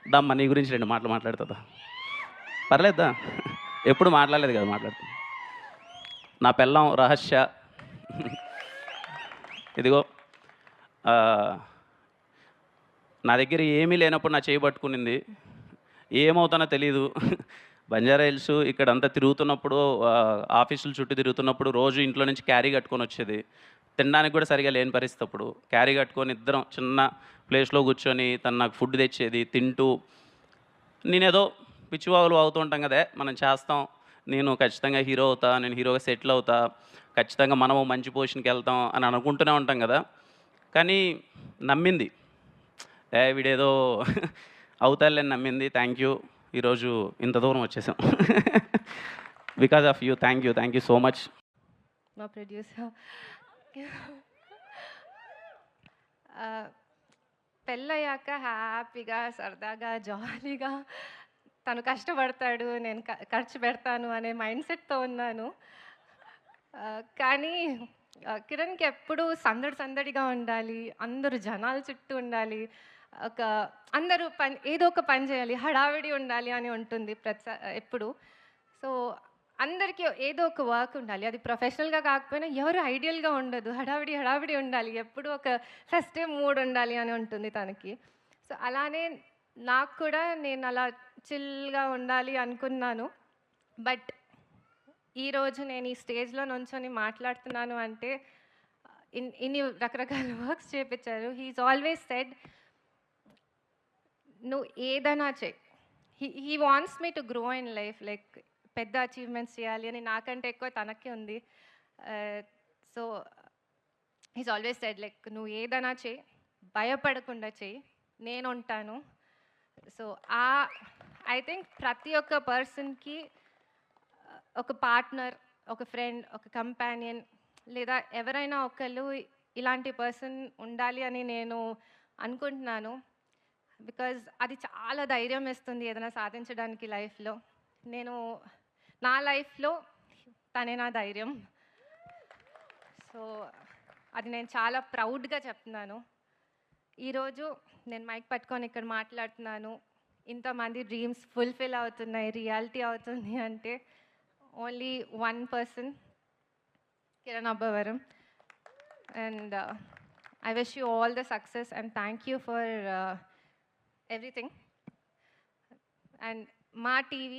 దమ్మ నీ గురించి 2 మాటలు మాట్లాడుతుందా? పర్లేదా? ఎప్పుడు మాట్లాడలేదు కదా! మాట్లాడుతున్నా. నా పెళ్ళాం రహస్య. ఇదిగో ఆహ్, నా దగ్గర ఏమీ లేనప్పుడు నా చేయి పట్టుకునింది. ఏమవుతానో తెలీదు. బంజారా హిల్స్ ఇక్కడంతా తిరుగుతున్నప్పుడు ఆఫీసుల చుట్టూ తిరుగుతున్నప్పుడు రోజు ఇంట్లో నుంచి క్యారీ కట్టుకొనొచ్చేది. తినడానికి కూడా సరిగ్గా లేని పరిస్థితి అప్పుడు. క్యారీ కట్టుకొని ఇద్దరం చిన్న ప్లేస్‌లో కూర్చొని తను నాకు ఫుడ్ తెచ్చేది. తింటూ నేనేదో పిచ్చివాగులు వాగుతూ ఉంటాం కదా! మనం చేస్తాం. నేను ఖచ్చితంగా హీరో అవుతా. నేను హీరోగా సెటిల్ అవుతా. ఖచ్చితంగా మనము మంచి పొజిషన్‌కెళ్తాం అని అనుకుంటూనే ఉంటాం కదా! కానీ నమ్మింది. వీడేదో అవుతాడులే అని నమ్మింది. Thank you. ఈరోజు ఇంత దూరం వచ్చేసాం. Because of you. Thank you so much. మా ప్రొడ్యూసర్. ఆహ్, పెళ్ళయ్యాక హ్యాపీగా, సరదాగా, జాలీగా తను కష్టపడతాడు, నేను ఖర్చు పెడతాను అనే మైండ్‌సెట్‌తో ఉన్నాను. కానీ కిరణ్‌కి ఎప్పుడూ సందడి సందడిగా ఉండాలి. అందరూ జనాల చుట్టూ ఉండాలి. ఒక అందరూ ఏదో ఒక పని చేయాలి. హడావిడి ఉండాలి అని ఉంటుంది ఎప్పుడు. సో, అందరికీ ఏదో ఒక వర్క్ ఉండాలి. అది ప్రొఫెషనల్‌గా కాకపోయినా ఎవరు ఐడియల్‌గా ఉండదు. హడావిడి, హడావిడి ఉండాలి. ఎప్పుడూ ఒక ఫెస్టివ్ మూడ్ ఉండాలి అని ఉంటుంది తనకి. సో, అలానే నాకు కూడా నేను అలా చిల్‌గా ఉండాలి అనుకున్నాను. బట్ ఈరోజు నేను ఈ స్టేజ్‌లో నుంచొని మాట్లాడుతున్నాను అంటే ఇన్ని రకరకాల వర్క్స్ చేపిచ్చారు. హి ఈస్ ఆల్వేస్ సెడ్, "నువ్వు ఏదైనా చెయి." He wants me to grow in life. Like పెద్ద అచీవ్‌మెంట్స్ చేయాలి అని నాకంటే ఎక్కువ తనకే ఉంది. So, he is always said like, "నువ్వు ఏదైనా చెయి. భయపడకుండా చెయి. నేనుంటాను." సో, ఐ థింక్ ప్రతి ఒక్క పర్సన్‌కి ఒక పార్ట్నర్, ఒక ఫ్రెండ్, ఒక కంపానియన్ లేదా ఎవరైనా ఒకళ్ళు ఇలాంటి పర్సన్ ఉండాలి అని నేను అనుకుంటున్నాను. బికాజ్ అది చాలా ధైర్యం ఇస్తుంది ఏదైనా సాధించడానికి లైఫ్‌లో. నేను నా లైఫ్‌లో తనే నా ధైర్యం. సో, అది నేను చాలా ప్రౌడ్‌గా చెప్తున్నాను. ఈరోజు నేను మైక్ పట్టుకొని ఇక్కడ మాట్లాడుతున్నాను. ఇంతమంది డ్రీమ్స్ ఫుల్‌ఫిల్ అవుతున్నాయి, రియాలిటీ అవుతుంది అంటే only one person, Kiran Abbavaram. And I wish you all the success and thank you for everything. And Ma TV